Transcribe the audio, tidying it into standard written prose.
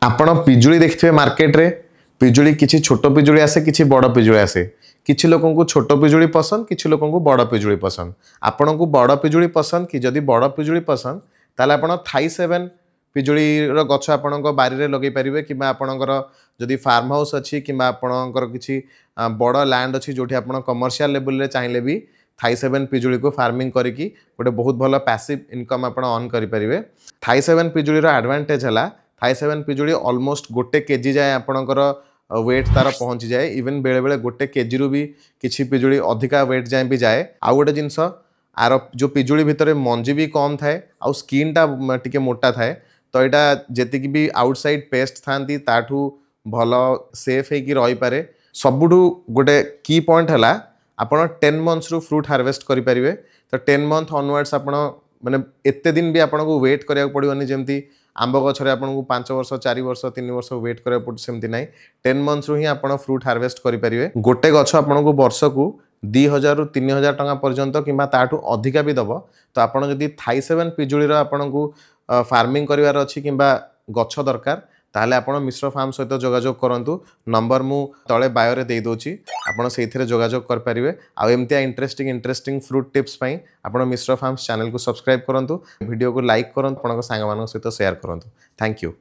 आपण पिजुली देखिथे मार्केट रे पिजुली किछि छोट पिजुली आसे किछि बड़ पिजुली आसे किछि लोगों को छोट पिजुली पसंद किछि लोगों को बड़ पिजुली पसंद आपण को बड़ पिजुली पसंद कि जदि बड़ पिजुली पसंद ताले आपण थाई 7 पिजुली रो गछ आपण बारी रे लगे परिबे किबा आपणकर जदि फार्म हाउस अछि किबा आपणकर किछि बड़ लैंड अछि जोठी आपण कमर्शियल लेवल रे चाहिले भी थाई 7 पिजुली को फार्मिंग करिकी गोटे बहुत भलो पैसिव इनकम आपण अर्न करि परिबे। थाई 7 पिजुली रो एडवांटेज हला थाई 7 पिजुली ऑलमोस्ट गोटे केजी जाए आपणकर वेट तार पहुंची जाए इवन बेले बेले गोटे केजी रु भी किछि पिजुली अधिका वेट जाए भी जाए। आउ गोटे जिनस आर जो पिजुली भितर मंजी भी कम थाए आउ स्किन टा टिके मोटा थाए तो यहाँ जी भी आउटसाइड पेस्ट थांती ताठू भल सेफ होगी रही पारे। सबुठू गोटे की पॉइंट है आपड़ 10 मंथ्स रु फ्रूट हार्वेस्ट करें तो 10 मंथ ऑनवर्ड्स आप माने एते दिन भी आपन को वेट करिया पड़िबनी जेमती आंब गछरे आपन को 5 वर्ष 4 वर्ष 3 वर्ष वेट करिया पड़ सेमती नाही 10 मंथ्स रु ही आपन फ्रूट हार्वेस्ट करि परिबे। गोटे गछ आपन को वर्ष को 2000 रु 3000 टका पर्यंत किंबा ताठू अधिका भी दबो तो आपन जदी थाई 7 पिजुली रो आपन को फार्मिंग करिवार अछि किंबा गछ दरकार ताहले आपण मिश्र फार्म सहित जोगाजोग करंतु। नंबर मु तळे बायो रे देई दोची आपण सेइथिरे जोगाजोग कर परिबे। आ एमतिया इंटरेस्टिंग फ्रूट टिप्स पई आपण मिश्र फार्म्स चैनल को सब्सक्राइब करंतु वीडियो को लाइक करंतु आपन सांग मानक सहित शेयर करंतु। Thank you.